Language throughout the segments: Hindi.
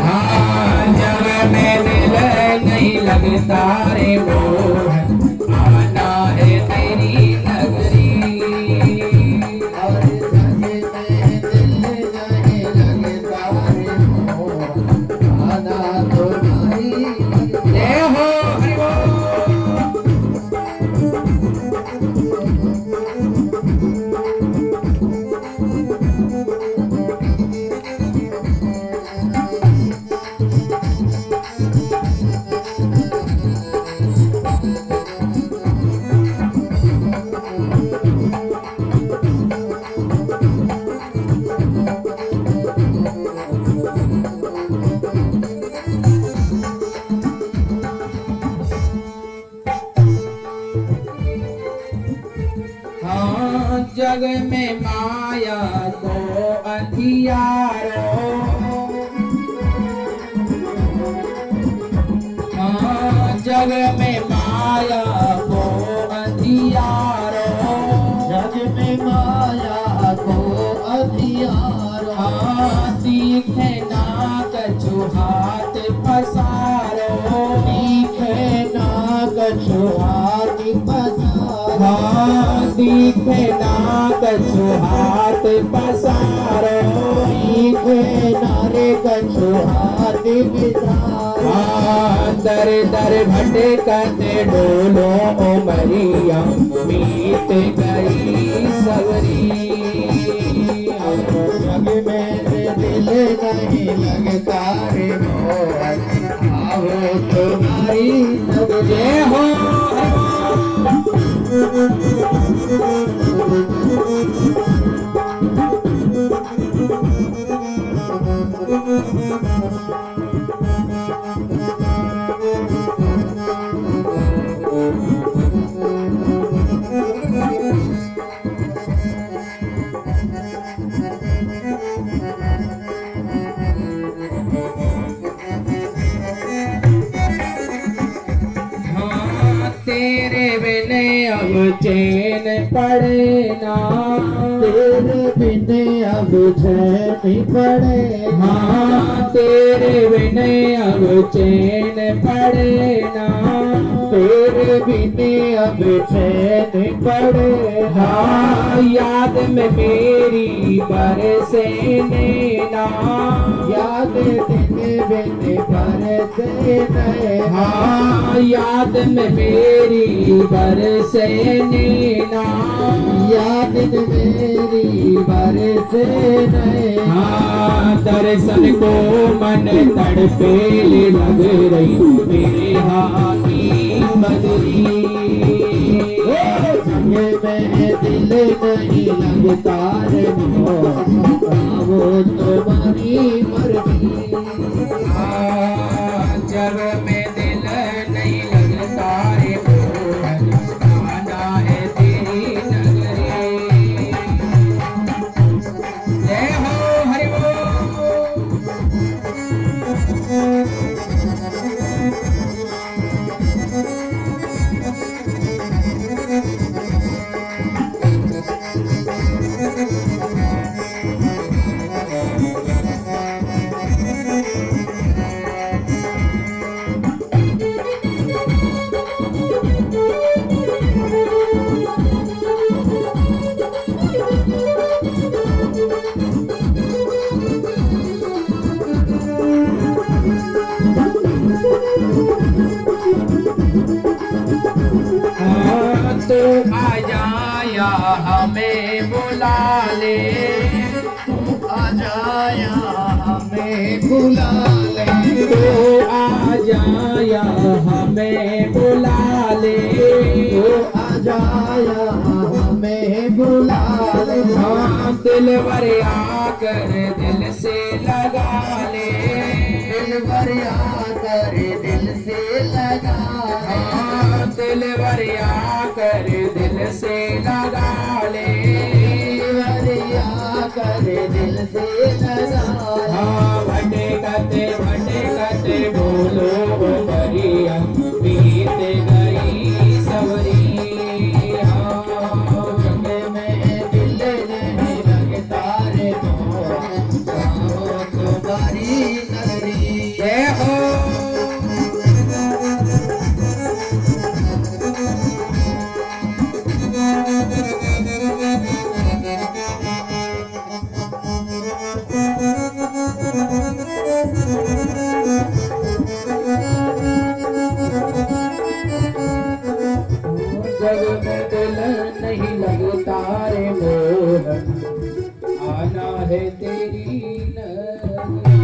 हाँ जग में दिल नहीं लगता रे मोह आना है तेरी नगरी। और जग में दिल नहीं लगता रे मोह आना तुम्हारी जय हो हरि बोल। हाँ जग में माया को अंधियारो। हाँ जग में माया को अंधियारो। जग में माया को अधियारो। हाँ दिखे ना कछु हाथ पसारो। दिखे ना कछु हाथ पसारो। हाँ दिखे ना कछु हाथ पसारो। दिखे ना रे कछु हाथ पसारो। हाँ दर दर भटकते डोलो ओ मरिया मीत गई सवरी। जग में दिल नहीं लगता रे मोहन आओ तुम्हारी नगरी। जय हो हाँ तेरे बिने अब चैन पड़े ना। तेरे बिने अब चैन पड़े ना। हाँ तेरे बिने अब चैन पड़े ना। तेरे बिने अब चैन पड़े ना। हाँ याद में मेरी बरसे नैना। याद दिन बिन बरसे नैना। हाँ याद में मेरी बरसे नैना। याद मेरी बरसे नैना। हाँ दर्शन को मन तड़पे लग रही मेरे हाथी बदरी। जग में दिल नहीं लगता रे मोह वो तुम्हारी मर्जी। हाँ जग में दिल नहीं लगता रे मोह आना है तेरी नगरी। जय हो हरि बोल। हाँ तो आ जाया हमें बुला ले। आ जाया हमें बुला ले। तो आ जाया हमें बुला ले। तो आ जाया हमें बुला ले। हाँ दिल भर आकर दिल से लगा ले। दिल भर आकर दिल से लगा ले। हाँ दिल भर आकर दिल से लगा ले। दिल भर आकर दिल से लगा ले। हाँ भटकते बोलो करिया बीत गई सवरी। हाँ जग में दिल नहीं लगता रे मोह आओ तुम्हारी हमारी नगरी। जय हो। जग में दिल नहीं लगता रे मोहन, आना है तेरी नगरी।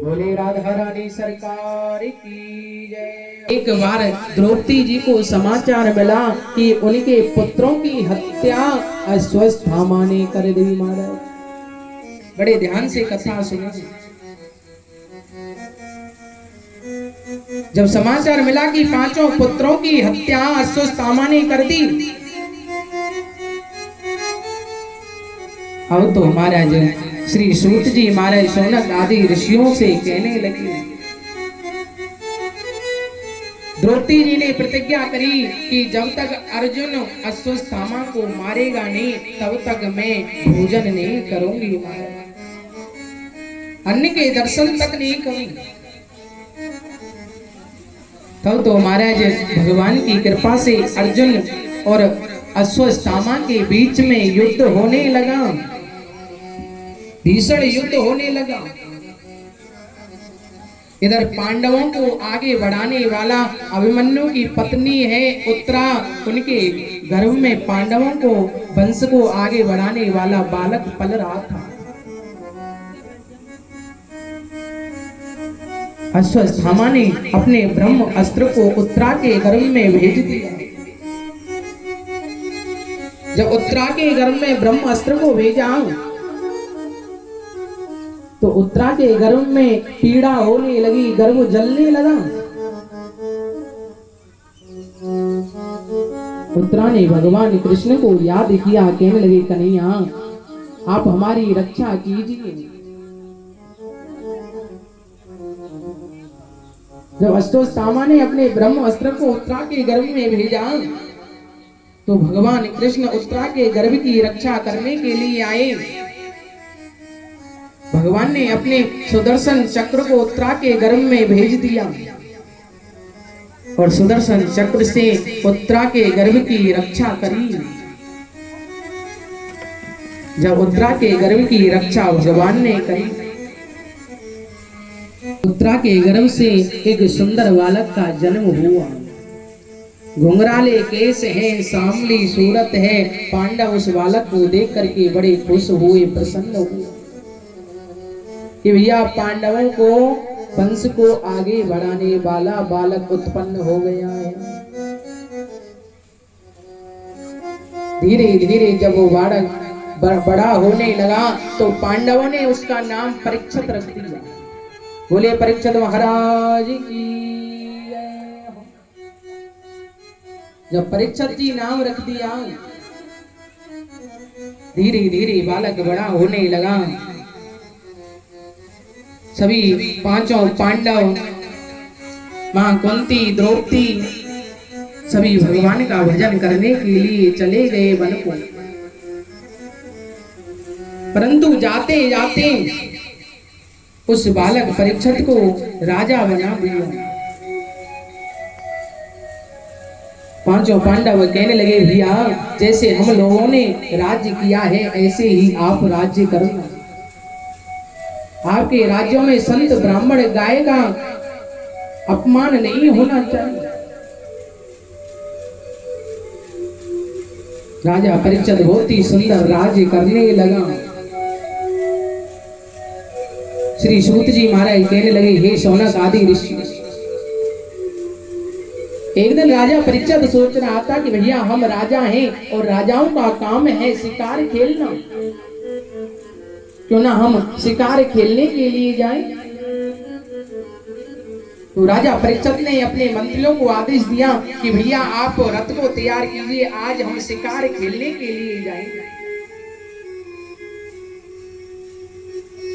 बोले राधा रानी सरकार की जय। एक बार द्रौपदी जी को समाचार मिला कि उनके पुत्रों की हत्या अश्वत्थामा ने कर दी। महाराज बड़े ध्यान से कथा सुने। जब समाचार मिला कि 5 पुत्रों की हत्या अश्वत्थामा ने कर दी, अब तो महाराज श्री सूत जी महाराज शौनक आदि ऋषियों से कहने लगे। द्रौपदी जी ने प्रतिज्ञा करी कि जब तक अर्जुन अश्वत्थामा को मारेगा नहीं तब तक मैं भोजन नहीं करूंगी, महाराज अन्न के दर्शन तक नहीं करूंगी। तब तो महाराज भगवान की कृपा से अर्जुन और अश्वत्थामा के बीच में युद्ध होने लगा, भीषण युद्ध होने लगा। इधर पांडवों को आगे बढ़ाने वाला अभिमन्यु की पत्नी है उत्तरा, उनके गर्भ में पांडवों को वंश को आगे बढ़ाने वाला बालक पल रहा था। अश्वत्थामा ने अपने ब्रह्म अस्त्र को उत्तरा के गर्भ में भेज दिया। जब उत्तरा के गर्भ में ब्रह्म अस्त्र को भेजा तो उत्तरा के गर्भ में पीड़ा होने लगी, गर्भ जलने लगा। उत्तरा ने भगवान कृष्ण को याद किया, कहने लगे कन्हैया आप हमारी रक्षा कीजिए। जब अश्वत्थामा ने अपने ब्रह्म अस्त्र को उत्तरा के गर्भ में भेजा तो भगवान कृष्ण उत्तरा के गर्भ की रक्षा करने के लिए आए। भगवान ने अपने सुदर्शन चक्र को उत्तरा के गर्भ में भेज दिया और सुदर्शन चक्र से उत्तरा के गर्भ की रक्षा करी। जब उत्तरा के गर्भ की रक्षा भगवान ने करी, उत्तरा के गर्भ से एक सुंदर बालक का जन्म हुआ। घुंघराले केस है, सांवली सूरत है। पांडव उस बालक को देख करके बड़े खुश हुए, प्रसन्न हुए कि भैया पांडवों को वंश को आगे बढ़ाने वाला बालक उत्पन्न हो गया है। धीरे धीरे जब वो बालक बड़ा होने लगा तो पांडवों ने उसका नाम परीक्षित रख दिया। बोले परीक्षित महाराज की जय हो। जब परीक्षित जी नाम रख दिया, धीरे धीरे बालक बड़ा होने लगा। सभी 5 पांडव, मां कुंती, द्रौपदी सभी भगवान का भजन करने के लिए चले गए वन को। परंतु जाते जाते उस बालक परीक्षित को राजा बना दिया। 5 पांडव कहने लगे भैया जैसे हम लोगों ने राज्य किया है ऐसे ही आप राज्य करना। आपके राज्यों में संत ब्राह्मण गाय का अपमान नहीं होना चाहिए। राजा परीक्षित बहुत ही सुंदर राज्य करने लगा। श्री सूत जी महाराज कहने लगे हे शौनक आदि ऋषि, एक दिन राजा परीक्षित सोच रहा था कि भैया हम राजा हैं और राजाओं का काम है शिकार खेलना, क्यों ना हम शिकार खेलने के लिए जाएं। तो राजा परीक्षित ने अपने मंत्रियों को आदेश दिया कि भैया आप रथ को तैयार कीजिए, आज हम शिकार खेलने के लिए जाएंगे।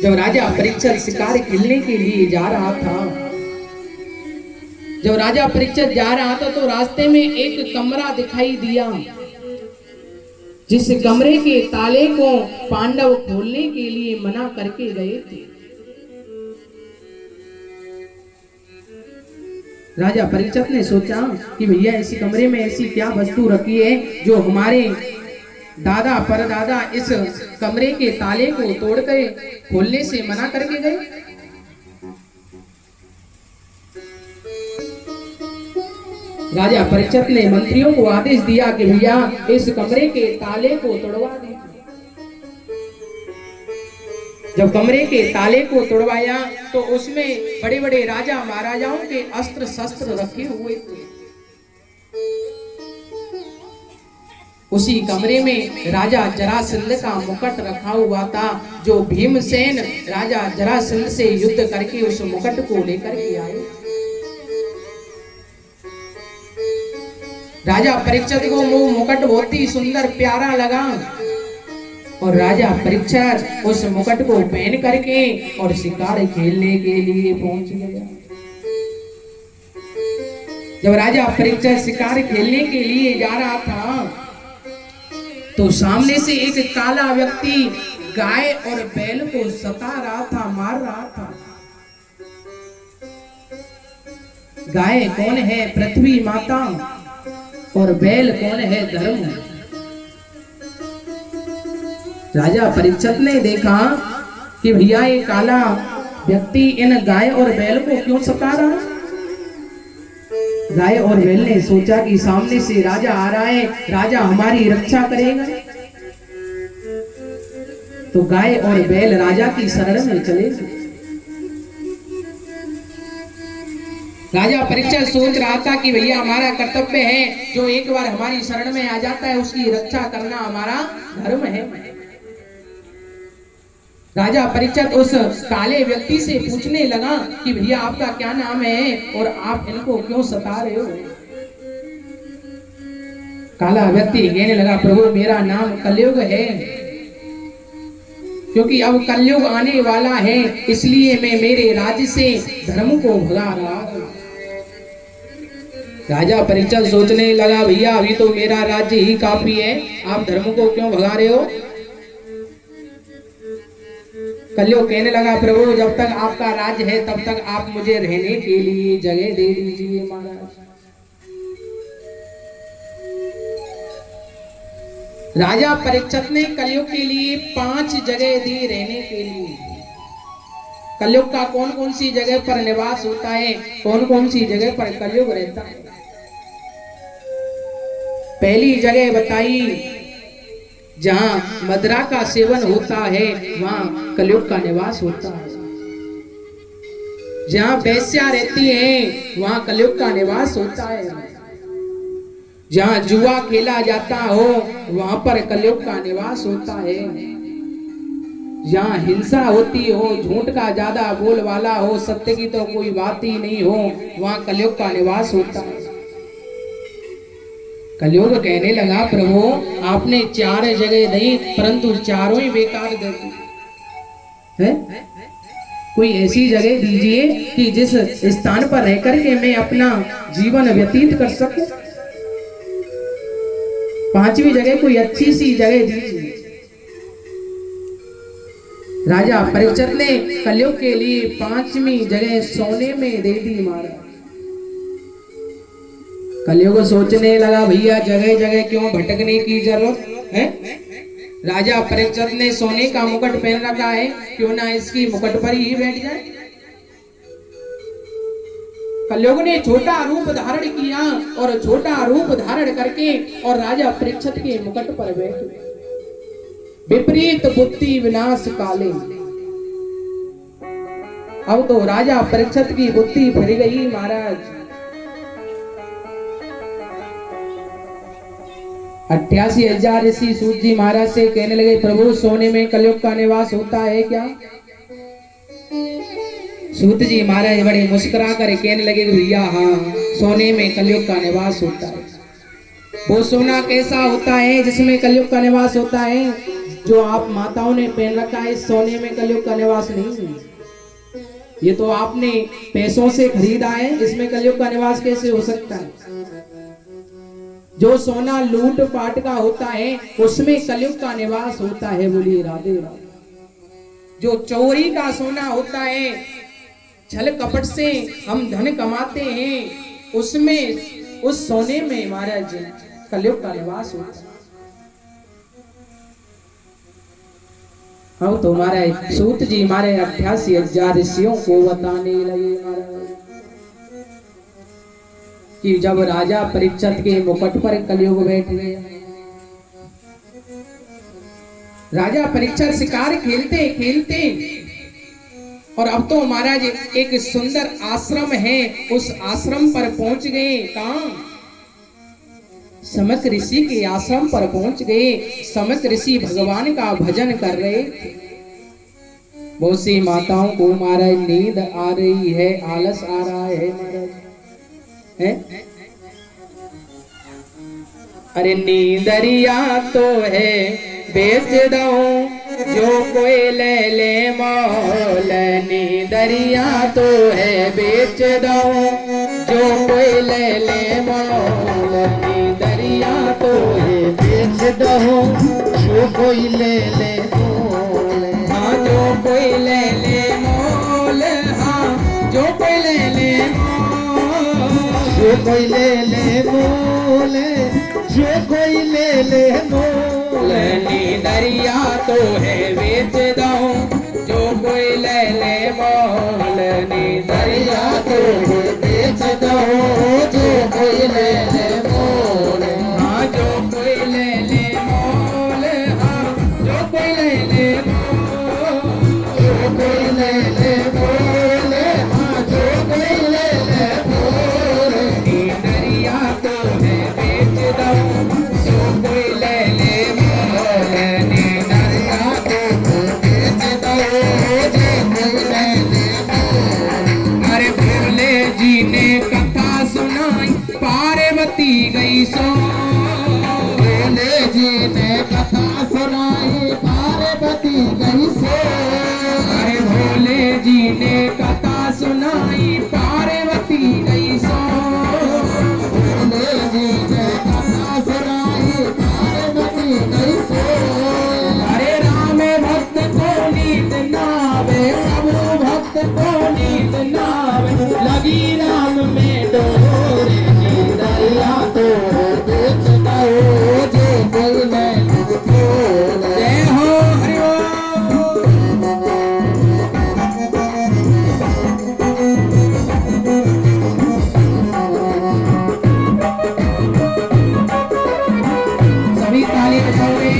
जब राजा परीक्षित शिकार खेलने के लिए जा रहा था, जब राजा परीक्षित जा रहा था तो रास्ते में एक कमरा दिखाई दिया। जिस कमरे के ताले को पांडव खोलने के लिए मना करके गए थे। राजा परीक्षित ने सोचा कि भैया इस कमरे में ऐसी क्या वस्तु रखी है जो हमारे दादा परदादा इस कमरे के ताले को तोड़कर खोलने से मना करके गए। राजा परीक्षित ने मंत्रियों को आदेश दिया कि भैया इस कमरे के ताले को तोड़वा दीजिए। जब कमरे के ताले को तोड़वाया तो उसमें बड़े बड़े राजा महाराजाओं के अस्त्र शस्त्र रखे हुए थे। उसी कमरे में राजा जरासंध का मुकुट रखा हुआ था, जो भीमसेन राजा जरासंध से युद्ध करके उस मुकुट को लेकर के आए। राजा परीक्षित को वो मुकुट बहुत ही सुंदर प्यारा लगा और राजा परीक्षित उस मुकुट को पहन करके और शिकार खेलने के लिए पहुंच गया। जब राजा परीक्षित शिकार खेलने के लिए जा रहा था तो सामने से एक काला व्यक्ति गाय और बैल को सता रहा था, मार रहा था। गाय कौन है? पृथ्वी माता। और बैल कौन है? धर्म। राजा परीक्षित ने देखा कि भैया ये काला व्यक्ति इन गाय और बैल को क्यों सता रहा है। गाय और बैल ने सोचा कि सामने से राजा आ रहा है, राजा हमारी रक्षा करेगा। तो गाय और बैल राजा की शरण में चले गए। राजा परीक्षित सोच रहा था कि भैया हमारा कर्तव्य है, जो एक बार हमारी शरण में आ जाता है उसकी रक्षा करना हमारा धर्म है। राजा परीक्षित उस काले व्यक्ति से पूछने लगा कि भैया आपका क्या नाम है और आप इनको क्यों सता रहे हो। काला व्यक्ति कहने लगा, प्रभु मेरा नाम कलयुग है, क्योंकि अब कलयुग आने वाला है इसलिए मैं मेरे राज्य से धर्म को भगा रहा हूं। राजा परीक्षित सोचने लगा, भैया अभी तो मेरा राज्य ही काफी है, आप धर्म को क्यों भगा रहे हो। कलयुग कहने लगा, प्रभु जब तक आपका राज्य है तब तक आप मुझे रहने के लिए जगह दे दीजिए महाराज। राजा परीक्षित ने कलयुग के लिए 5 जगह दी रहने के लिए। कलयुग का कौन कौन सी जगह पर निवास होता है, कौन कौन सी जगह पर कलयुग रहता है। पहली जगह बताई, जहां मदिरा का सेवन होता है वहां कलयुग का निवास होता है। जहां वेश्या रहती है वहां कलयुग का निवास होता है। जहां जुआ खेला जाता हो वहां पर कलयुग का निवास होता है। जहां हिंसा होती हो, झूठ का ज्यादा बोल वाला हो, सत्य की तो कोई बात ही नहीं हो, वहां कलयुग का निवास होता है। कलयुग कहने लगा, प्रभु आपने 4 जगह दी परंतु चारों ही बेकार दे दी है। कोई ऐसी जगह दीजिए कि जिस स्थान पर रहकर के मैं अपना जीवन व्यतीत कर सकूं। 5वीं जगह कोई अच्छी सी जगह दीजिए। राजा परीक्षित ने कलयुग के लिए 5वीं जगह सोने में दे दी महाराज। कलयुग सोचने लगा, भैया जगह जगह क्यों भटकने की जरूरत है। राजा परीक्षित ने सोने का मुकुट पहन रखा है, क्यों ना इसकी मुकुट पर ही बैठ जाए। कलयुग ने छोटा रूप धारण किया और छोटा रूप धारण करके और राजा परीक्षित के मुकुट पर बैठे। विपरीत बुद्धि विनाश काले। अब तो राजा परीक्षित की बुद्धि फिर गई महाराज। 88,000 ऋषि सूत जी महाराज से कहने लगे, प्रभु सोने में कलयुग का निवास होता है क्या। सूत जी महाराज बड़े मुस्कुरा कर कहने लगे, भैया हाँ सोने में कलयुग का निवास होता है। वो सोना कैसा होता है जिसमें कलयुग का निवास होता है। जो आप माताओं ने पहन रखा है, सोने में कलयुग का निवास नहीं है। ये तो आपने पैसों से खरीदा है, इसमें कलयुग का निवास कैसे हो सकता है। जो सोना लूट पाट का होता है उसमें कलयुग का निवास होता है। बोलिए राधे राधे। जो चोरी का सोना होता है, छल कपट से हम धन कमाते हैं, उसमें उस सोने में महाराज कलयुग का निवास होता है। अब तो हमारे सूत जी हमारे 88,000 ऋषियों को बताने लगे महाराज कि जब राजा परीक्षित के मुकुट पर कलयुग बैठ गया, राजा परीक्षित शिकार खेलते खेलते और अब तो महाराज एक सुंदर आश्रम है, उस आश्रम पर पहुंच गए। कहां? समक ऋषि के आश्रम पर पहुंच गए। समक ऋषि भगवान का भजन कर रहे थे। बहुत सी माताओं को महाराज नींद आ रही है, आलस आ रहा है महाराज है? अरे नींदरिया तो है बेच दो जो कोई ले ले मौल, नींदरिया तो है बेच दो जो कोई ले ले मौल, नींदरिया तो है बेच दो जो कोई ले ले मोल, हाँ जो कोई ले ले मोल, हाँ जो कोई ले ले मोल, जो कोई ले ले मोल, जो कोई ले ले मोल, नींदरिया तो है बेच दो जो कोई ले ले मोल, नींदरिया तो है बेच दो जो कोई ले ले मोल, हाँ जो कोई ले ले मोल, हाँ जो कोई ले ले मोल, जो कोई ले ले मोल, हाँ जो कोई ले ले मोल, नींदरिया तो है बेच दो जो कोई ले ले मोल, नींदरिया तो बेच दो जो कोई ले ले मोल। अरे भोले जी ने कथा सुनाई पार्वती गई सो, भोले जी ने कथा सुनाई पार्वती गई सो, अरे भोले जी ने कथा सुनाई पार्वती गई सो, भोले जी ने कथा सुनाई पार्वती गई सो, अरे राम भक्त को नींद नावे, प्रभु भक्त को नींद नावे, लगी राम में डोरे, नींदरिया तो बेच दो जो कोई ले ले मोल। जय हो हरि बोल। सभी ताली बजाओगे।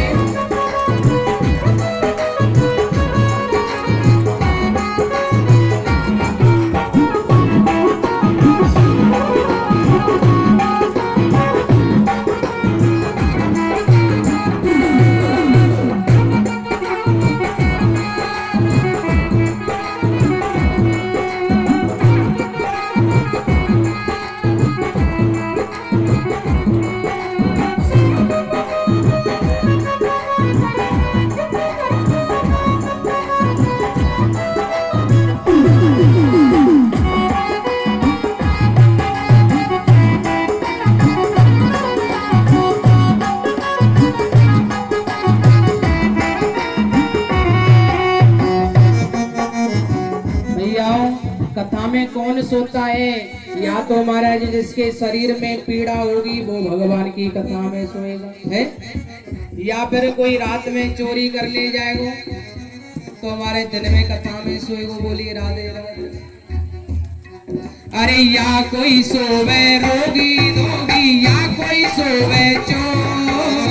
कथा में कौन सोता है? या तो महाराज जिसके शरीर में पीड़ा होगी वो भगवान की कथा में सोएगा है, या फिर कोई रात में चोरी कर ले जाएगा तो हमारे दिन में कथा में सोएगा। बोलिए राधे राधे। अरे या कोई सोवे रोगी दोगी, या कोई सोवे चोर,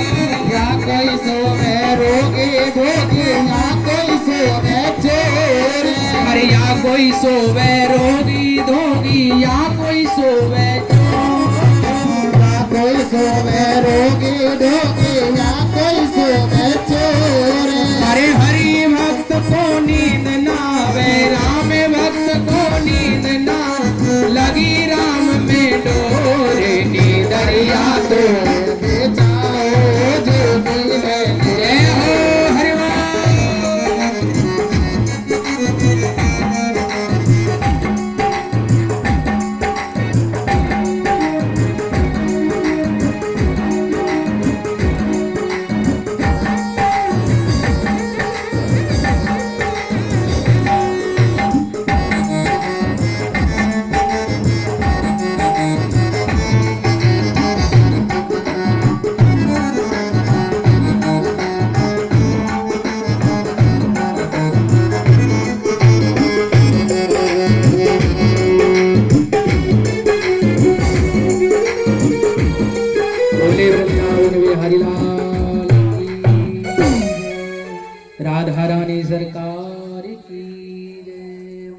या कोई सोवे रोगी भोगी, या कोई सोवे चोर, अरे या कोई सोवे रोगी धोगी, या कोई सोवे चोर, या कोई सोवे रोगी भोगी, या कोई सोवे चोर, अरे हरि भक्त को नींद ना आवे, राम भक्त को नींद ना लगी राम में डोरे, नींदरिया तो बेचाओ जो कोई ले ले। जय हो हरि बोल। की जय।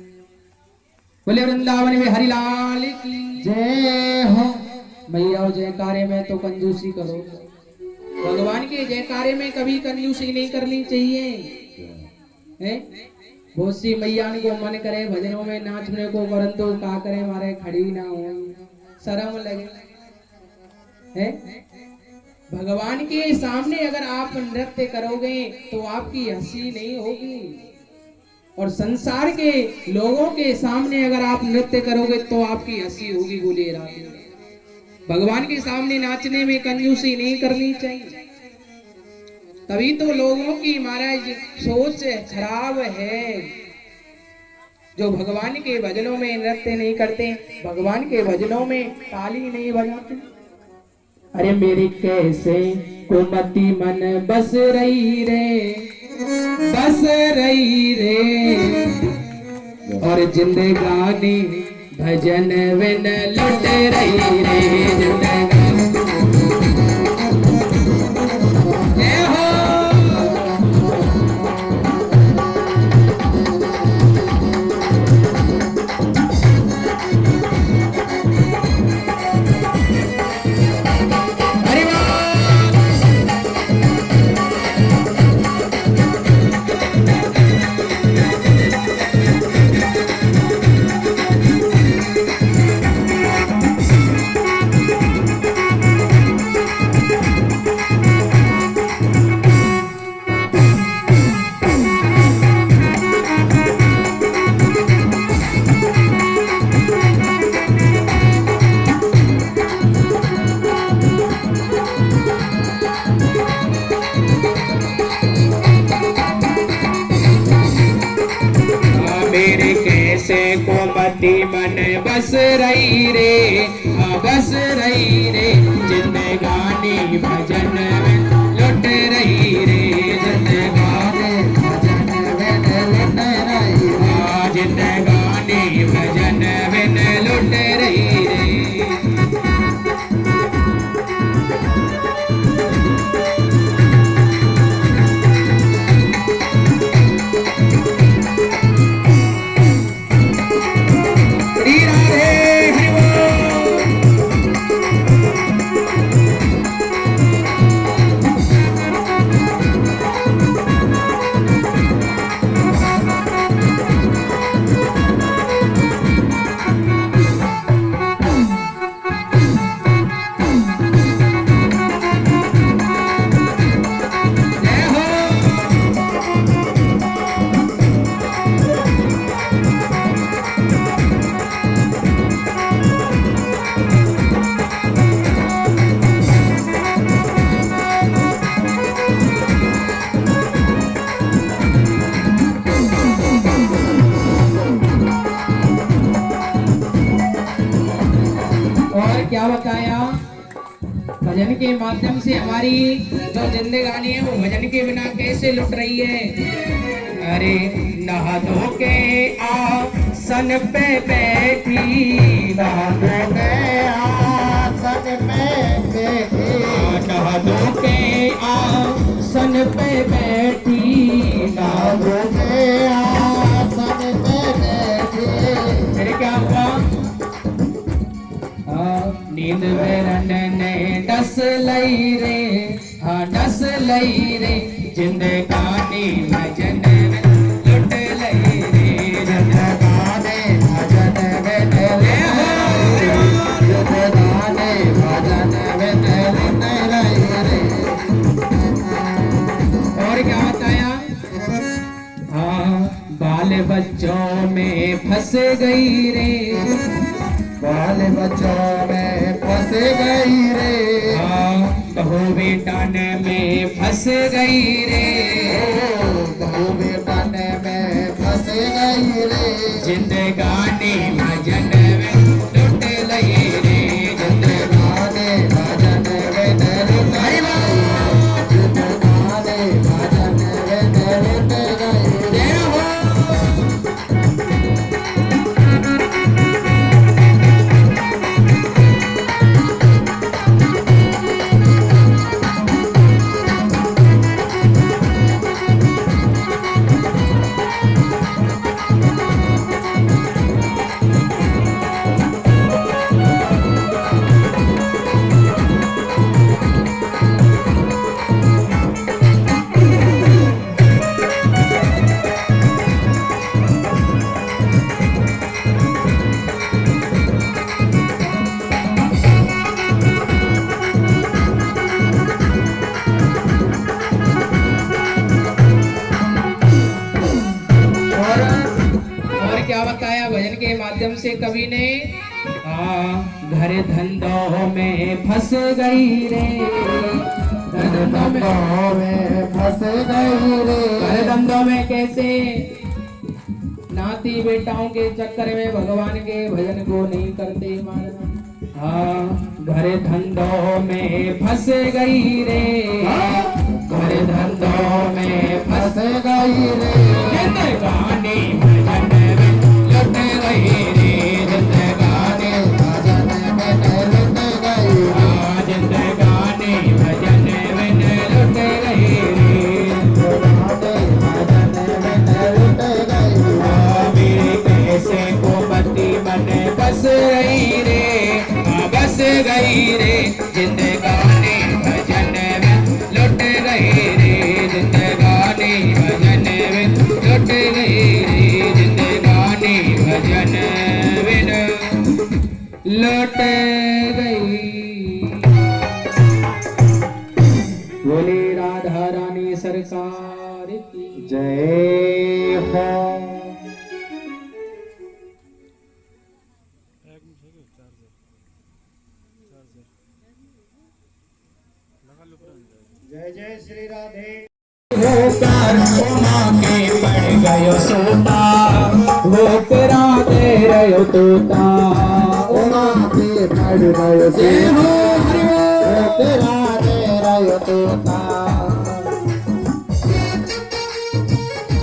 बोले वृंदावन में हरिलाल की जय हो। मैया जयकारे में तो कंजूसी करो, भगवान के जयकारे में कभी कंजूसी नहीं करनी चाहिए है। बहुत सी मैया को मन करे भजनों में नाचने को, परंतु का करे मारे खड़ी ना हो, शर्म लगे है। भगवान के सामने अगर आप नृत्य करोगे तो आपकी हंसी नहीं होगी, और संसार के लोगों के सामने अगर आप नृत्य करोगे तो आपकी हंसी होगी। बोलिए राधे। भगवान के सामने नाचने में कंजूसी नहीं करनी चाहिए, तभी तो लोगों की महाराज सोच खराब है, जो भगवान के भजनों में नृत्य नहीं करते, भगवान के भजनों में ताली नहीं बजाते। अरे मेरी कैसे कुमति मन बस रही रे, बस रही रे, और जिंदगानी भजन बिन लुट रही रे, जिंदगानी। जय हो। हरि मेरे कैसे कोमति मन बस रही रे, बस रही रे, जिंदगानी भजन में लुट रही रे, जिंदगानी भजन में लुट रही रे, जिंदगानी भजन में लुट रही रे। क्या बताया, भजन के माध्यम से हमारी जो जिंदगानी है वो भजन के बिना कैसे लुट रही है। अरे नहा धो के आसन पे बैठी, नहा धो के आसन पे बैठी, नहा धो के आसन पे बैठी, नहा धो के आसन पे बैठी। फिर क्या हुआ, नींद में ने डस लई रे, हाँ डस लई रे, जिंदगानी भजन में लुट लई रे, जिंदगानी भजन में लुट लई रे, जिंदगानी भजन में लुट लई रे। और क्या बताया, हाँ बाल बच्चों में फंस गई रे, बाल बच्चों में फंस गई रे, बहू बेटन में फंस गई रे, बहू बेटन में फंस गई रे, जिंदगानी भजन में लुट लई रे, जिंदगानी भजन में लुट लई रे, जिंदगानी भजन में लुट लई रे। माध्यम से कवि ने घर धंधों में फंस गई रे, घर धंधों में फंस गई रे, घर धंधों में कैसे? नाती बेटाओं के चक्कर में भगवान के भजन को नहीं करते महाराज। घर धंधों में फंस गई रे, घर धंधों में फंस गई रे, जिंदगानी भजन में लुट गई रे, जिंदगानी भजन में लुट गई, जिंदगानी भजन में लुट गई रे, भजन में लुट गई, मेरे कैसे को पति बने बस रही रे, बस गई रे, जिंदगानी भजन में लुट गई रे, जिंदगानी भजन में लुट गई रे, जिंदगानी भजन में लुट गई। बोले राधा रानी सरकार की जय हो। जय जय श्री राधे। होकर उमा के पड़ गयो सोता, होकरा दे रयो तोता, उमा के पड़ गयो जय हो हरि तेरा दे रयो तोता,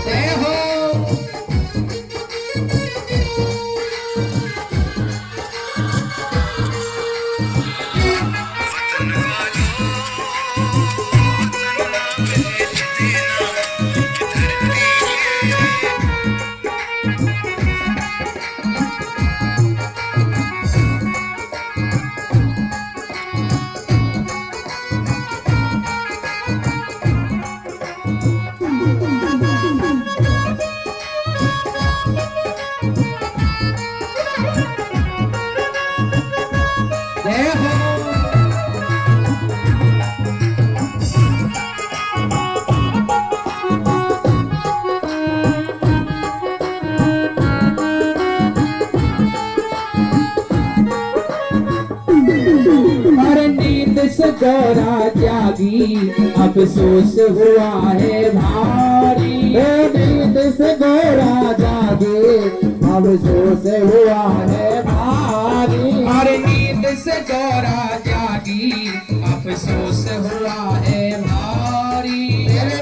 जय हो। जय हो। और नींद से गौरा जागी, अफसोस हुआ है भारी, नींद से गौरा जागे, अफसोस हुआ है भारी, और नींद से गौरा जागी, अफसोस हुआ है भारी,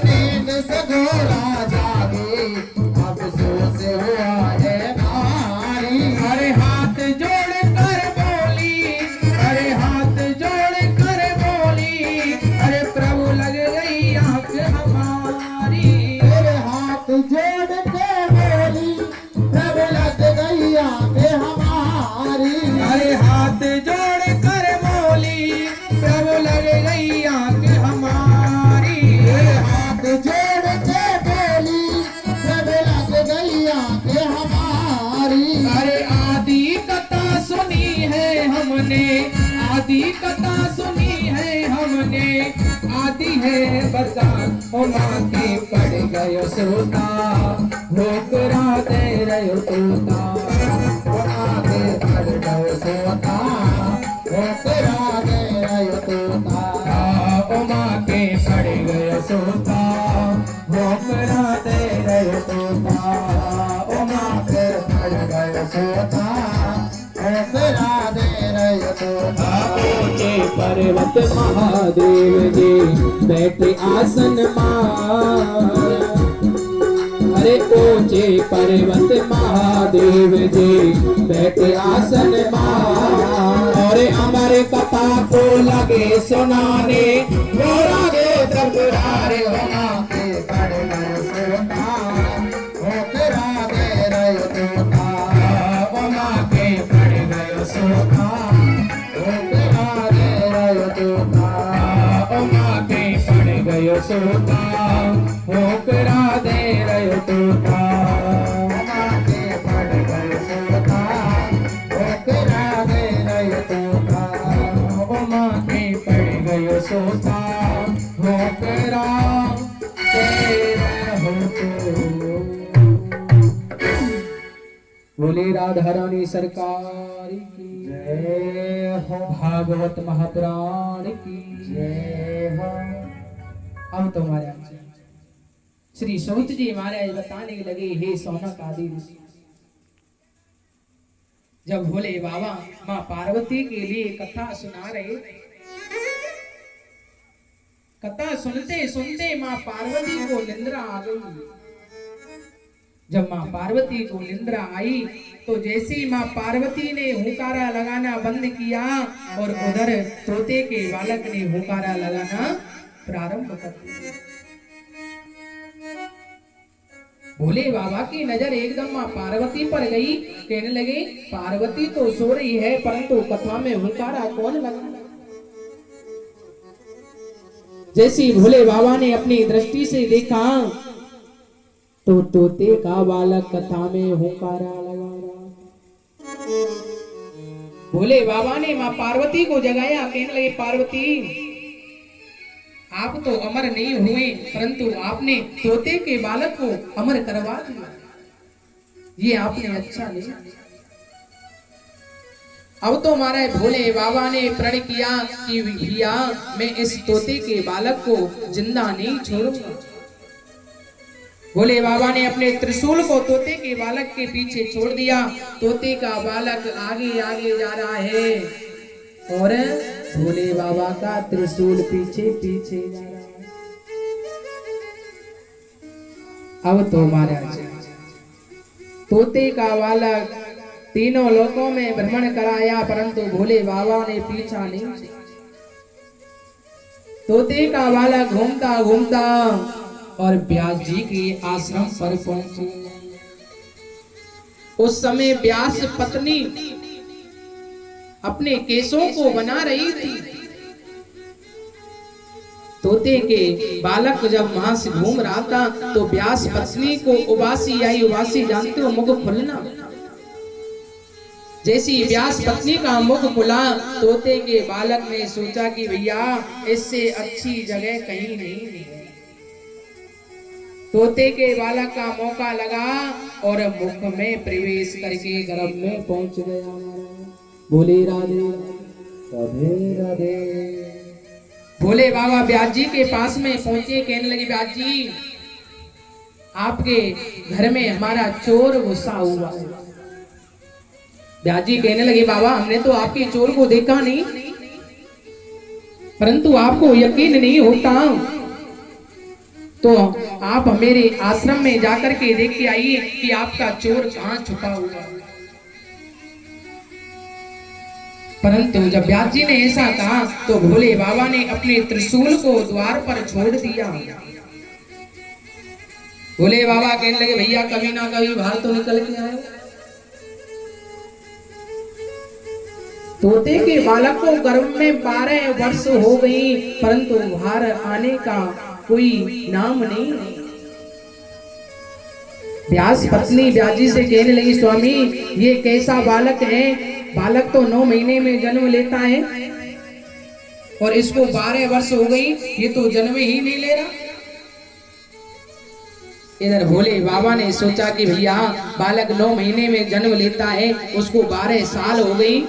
नींद से गौरा जागे, अफसोस हुआ है भारी, अरे हाथ जोड़ कर बोली, अरे हाथ जोड़ कर बोली, अरे प्रभु लग गई आंख हमारी, तेरे हाथ जोड़ के बोली, प्रभु लग गई आंखें हमारी, अरे हाथ जोड़ कर बोली, प्रभु लग गई आंख हमारी, तेरे हाथ जोड़ के बोली, प्रभु लग गई आंखें हमारी, अरे आदि कथा सुनी है हमने, आदि कथा सुनी है हमने, आदि है बता उमा के पड़ गयो सोता, ठोकरा दे रयो तोता, उमा के पड़ गयो सोता, ठोकरा दे रयो तोता, उमा के पड़ गयो सोता, ठोकरा दे रयो तोता, उमा के पड़ गयो सोता, ठोकरा दे रयो तोता, ऊंचे पर्वत महादेव जी बैठे आसन मार, अरे ऊंचे पर्वत महादेव जी बैठे आसन मार, और अमर कथा को लगे सुनाने, गौरा गे त्रिपुरारे उमा के पड़ गयो सोता, ठोकरा दे रयो तोता, उमा के पड़ गयो सोता, ठोकरा दे रयो तोता, उमा के पड़ गयो सोता, ठोकरा दे रयो तोता, उमा के पड़ गयो सोता, ठोकरा दे रयो तोता, उमा के पड़ गयो सोता, ठोकरा दे रयो तोता। बोले राधा रानी सरकार की जय हो भागवत महापुराण की जय हो। अब तो महाराज श्री सूत जी महाराज बताने लगे, हे सौनक आदि ऋषि, जब भोले बाबा माँ पार्वती के लिए कथा सुना रहे थे, कथा सुनते सुनते माँ पार्वती को निंद्रा आ गई। जब माँ पार्वती को निंद्रा आई तो जैसे ही माँ पार्वती ने हुंकारा लगाना बंद किया और उधर तोते के बालक ने हुंकारा लगाना प्रारंभ कर दिया। भोले बाबा की नजर एकदम माँ पार्वती पर गई। कहने लगे, पार्वती तो सो रही है परंतु कथा में हुंकारा कौन लगा? जैसे भोले बाबा ने अपनी दृष्टि से देखा तो तोते का बालक कथा में हुंकारा लगा रहा। भोले बाबा ने माँ पार्वती को जगाया। कहने लगे, पार्वती आप तो अमर नहीं हुए परंतु आपने तोते के बालक को अमर करवा दिया, ये आपने अच्छा नहीं। अब तो हमारे भोले बाबा ने प्रण किया कि भैया मैं इस तोते के बालक को जिंदा नहीं छोड़ूंगा। भोले बाबा ने अपने त्रिशूल को तोते के बालक के पीछे छोड़ दिया। तोते का बालक आगे आगे जा रहा है और भोले बाबा का त्रिशूल पीछे पीछे जा रहा है। अब तो महाराज तोते का बालक तीनों लोकों में भ्रमण कराया परंतु भोले बाबा ने पीछा नहीं। तोते का बालक घूमता घूमता और व्यास जी के आश्रम पर पहुंचे। उस समय व्यास पत्नी अपने केशों को बना रही थी। तोते के बालक जब वहां से घूम रहा था तो व्यास पत्नी को उबासी आई। उबासी जानते हो, मुख खुलना। जैसी व्यास पत्नी का मुख खुला, तोते के बालक ने सोचा कि भैया इससे अच्छी जगह कहीं नहीं है। तोते के बालक का मौका लगा और मुख में प्रवेश करके गर्भ में पहुंच गया। बोले राधे राधे राधे। भोले बाबा व्यास जी के पास में पहुंचे। कहने लगे, व्यास जी आपके घर में हमारा चोर घुसा हुआ है। व्यास जी कहने लगे, बाबा हमने तो आपके चोर को देखा नहीं परंतु आपको यकीन नहीं होता तो आप मेरे आश्रम में जाकर के देख के आइए कि आपका चोर कहां छुपा हुआ है। परंतु जब व्यास जी ने ऐसा कहा तो भोले बाबा ने अपने त्रिशूल को द्वार पर छोड़ दिया। भोले बाबा कहने लगे, भैया कभी ना कभी बाहर तो निकल के आए। तोते के बालक को गर्भ में 12 वर्ष हो गई परंतु बाहर आने का कोई नाम नहीं। व्यास पत्नी व्यास जी से कहने लगी, स्वामी ये कैसा बालक है? बालक तो 9 महीने में जन्म लेता है और इसको 12 वर्ष हो गई, ये तो जन्म ही नहीं ले रहा। इधर भोले बाबा ने सोचा कि भैया बालक 9 महीने में जन्म लेता है, उसको 12 साल हो गई,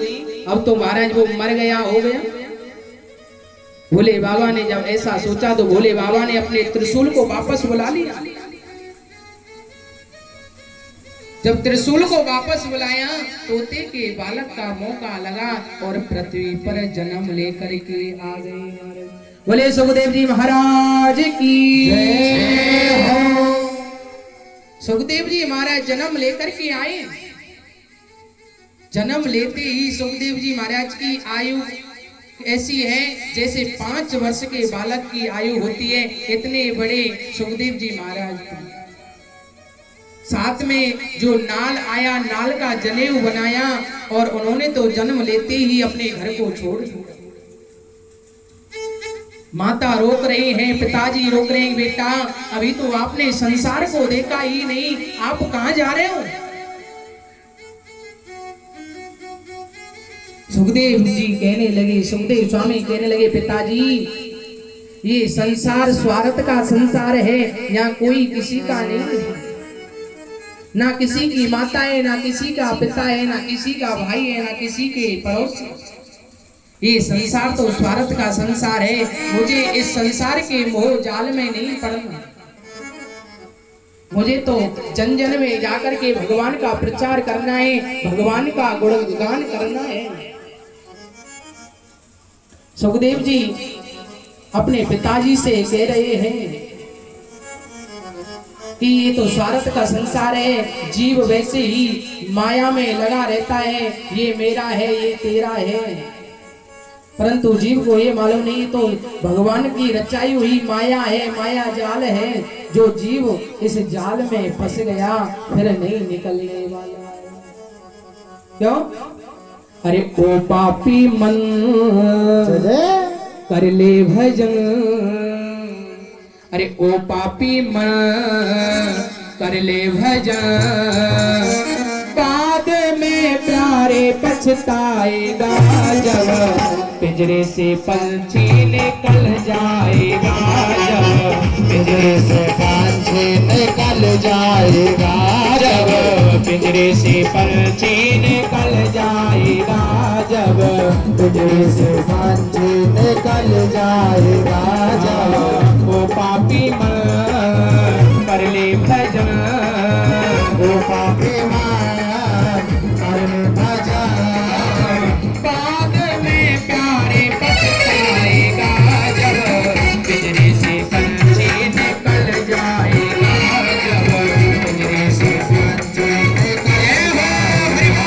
अब तो महाराज वो मर गया हो गया। भोले बाबा ने जब ऐसा सोचा तो भोले बाबा ने अपने त्रिशूल को वापस बुला लिया। जब त्रिशूल को वापस बुलाया, तोते के बालक का मौका लगा और पृथ्वी पर जन्म लेकर के आ गए। बोले सुखदेव जी महाराज की जय हो। सुखदेव जी महाराज जन्म लेकर के आए। जन्म लेते ही सुखदेव जी महाराज की आयु ऐसी है जैसे 5 वर्ष के बालक की आयु होती है, इतने बड़े सुखदेव जी महाराज की। साथ में जो नाल आया, नाल का जनेऊ बनाया और उन्होंने तो जन्म लेते ही अपने घर को छोड़ दिया। माता रोक रही हैं, पिताजी रोक रहे हैं, बेटा अभी तो आपने संसार को देखा ही नहीं, आप कहां जा रहे हो? सुखदेव जी कहने लगे, सुखदेव स्वामी कहने लगे, पिताजी ये संसार स्वार्थ का संसार है, यहाँ कोई किसी का नहीं है। ना किसी की माता है, ना किसी का पिता है, ना किसी का भाई है, ना किसी के पड़ोसी। ये संसार तो स्वार्थ का संसार है। मुझे इस संसार के मोह जाल में नहीं पड़ना। मुझे तो जन जन में जाकर के भगवान का प्रचार करना है, भगवान का गुणगान करना है। सुखदेव जी अपने पिताजी से कह रहे हैं कि ये तो स्वार्थ का संसार है, जीव वैसे ही माया में लगा रहता है, ये मेरा है, ये तेरा है। परंतु जीव को ये मालूम नहीं तो भगवान की रचाई हुई माया है, माया जाल है। जो जीव इस जाल में फंस गया फिर नहीं निकलने वाला है। क्यों? अरे ओ पापी मन कर ले भजन, अरे ओ पापी मन कर ले भजन, बाद में प्यारे पछताएगा जब पिंजरे से पंछी निकल जाएगा, जब पिंजरे से पंछी निकल जाएगा, जब पिंजरे से पंछी निकल जाएगा, जब पिंजरे से पंछी निकल जाएगा, जब वो पापी मन कर ले भजन, वो पापी मन कर ले भजन, बाद में प्यारे पछताएगा, जब पिंजरे से पंछी निकल जाएगा, जब पिंजरे से पंछी निकल जाएगा,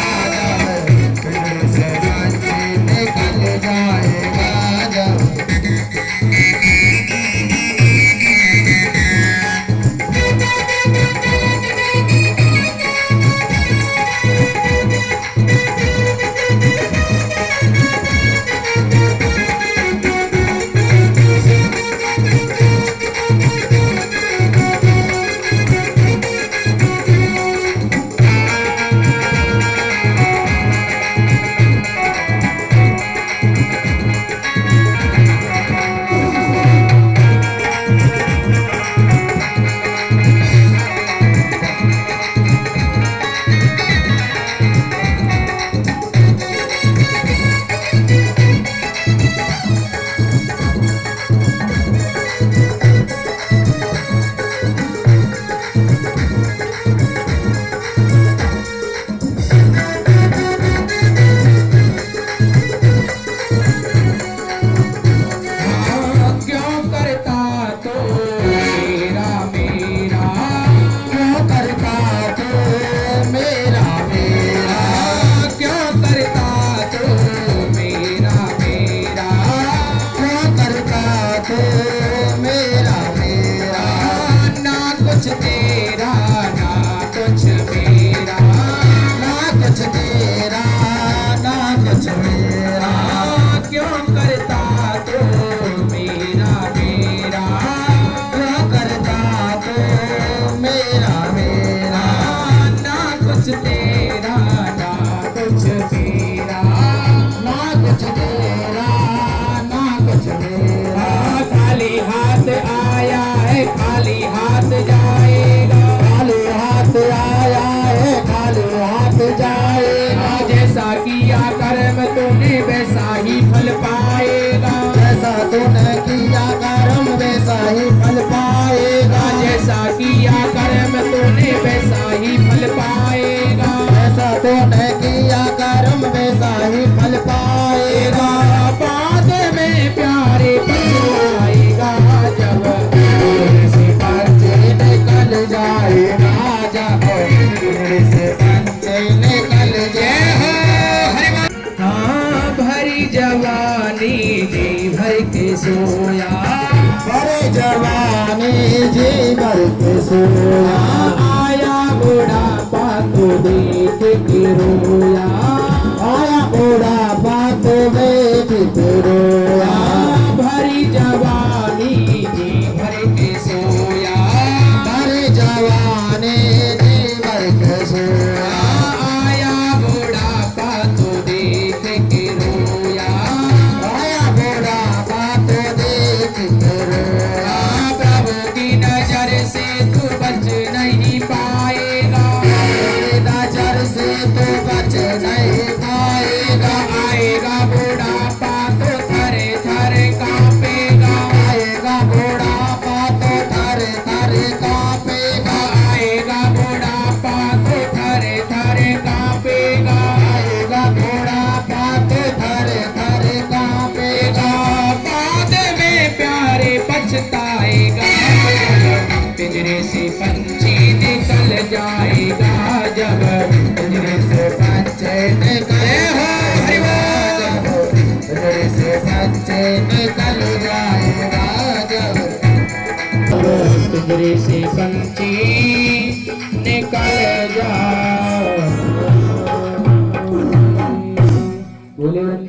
पिंजरे से पंछी निकल जाएगा, जब सोया, बड़े जवानी जी भर के सोया, आया बुढ़ापा तो देख के रोया, आया बुढ़ापा तो देख के रोया, भरी जवानी जी भर के सोया, बड़े जवानी जी भर के सोया, आया बुढ़ापा तो देख के रोया, आया बुढ़ापा तो देख के रोया, प्रभु की नजर से तू बच नहीं पाएगा,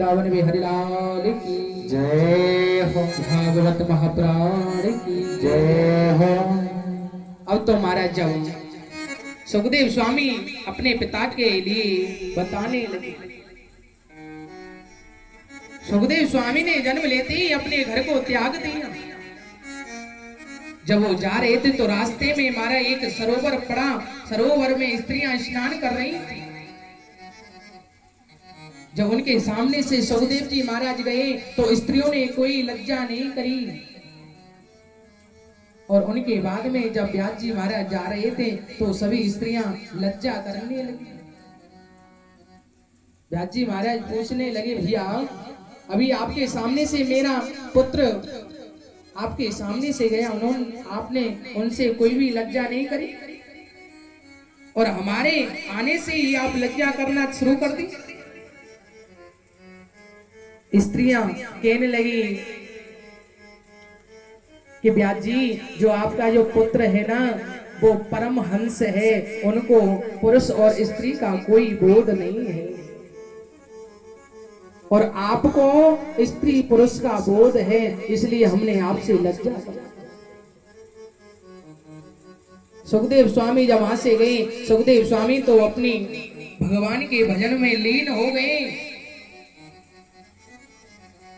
वृंदावन बिहारी लाल की जय हो, भागवत महापुराण की जय हो। अब तो महाराज जब सुखदेव स्वामी अपने पिता के लिए बताने लगे। सुखदेव स्वामी ने जन्म लेते ही अपने घर को त्याग दिया। जब वो जा रहे थे तो रास्ते में हमारा एक सरोवर पड़ा। सरोवर में स्त्रियां स्नान कर रही थी। जब उनके सामने से सुखदेव जी महाराज गए तो स्त्रियों ने कोई लज्जा नहीं करी। और उनके बाद में जब व्यास जी महाराज जा रहे थे तो सभी स्त्रियां लज्जा करने लगी। व्यास जी महाराज पूछने लगे, भैया अभी आपके सामने से मेरा पुत्र आपके सामने से गया, आपने उनसे कोई भी लज्जा नहीं करी और हमारे आने से ही आप लज्जा करना शुरू कर दी। स्त्रियां कहने लगी कि व्यास जी, जो आपका जो पुत्र है ना वो परम हंस है, उनको पुरुष और स्त्री का कोई बोध नहीं है और आपको स्त्री पुरुष का बोध है, इसलिए हमने आपसे लज्जा करा। सुखदेव स्वामी जब वहां से गए, सुखदेव स्वामी तो अपनी भगवान के भजन में लीन हो गए।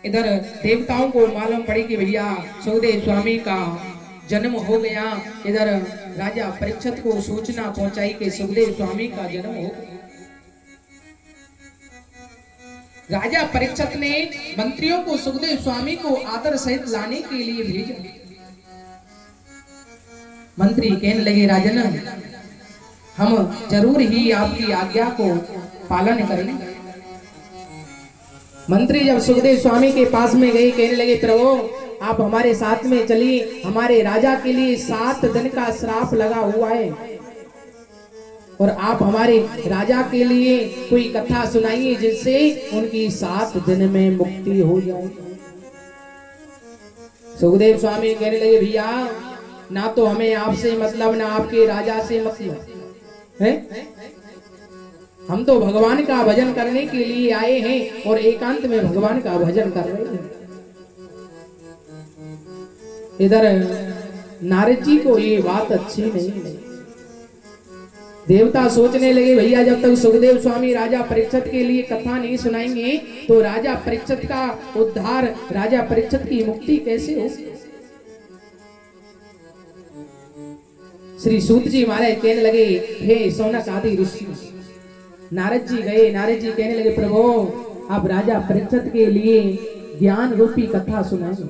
इधर देवताओं को मालूम पड़ी कि भैया सुखदेव स्वामी का जन्म हो गया। इधर राजा परीक्षित को सूचना पहुंचाई कि सुखदेव स्वामी का जन्म हो गया। राजा परीक्षित ने मंत्रियों को सुखदेव स्वामी को आदर सहित लाने के लिए भेजा। मंत्री कहने लगे, राजन हम जरूर ही आपकी आज्ञा को पालन करेंगे। मंत्री जब सुखदेव स्वामी के पास में गए, कहने लगे, प्रभु आप हमारे साथ में चलिए, हमारे राजा के लिए 7 दिन का श्राप लगा हुआ है और आप हमारे राजा के लिए कोई कथा सुनाइए जिससे उनकी 7 दिन में मुक्ति हो जाए। सुखदेव स्वामी कहने लगे, भैया ना तो हमें आपसे मतलब ना आपके राजा से मतलब है, हम तो भगवान का भजन करने के लिए आए हैं और एकांत में भगवान का भजन कर रहे हैं। इधर नारद जी को ये बात अच्छी नहीं लगी। देवता सोचने लगे, भैया जब तक सुखदेव स्वामी राजा परीक्षित के लिए कथा नहीं सुनाएंगे तो राजा परीक्षित का उद्धार, राजा परीक्षित की मुक्ति कैसे हो। श्री सूत जी महाराज कहने लगे, हे सौनक आदि ऋषि। नारद जी गए, नारद जी कहने लगे, प्रभु आप राजा परीक्षित के लिए ज्ञान रूपी कथा सुनाएंगे।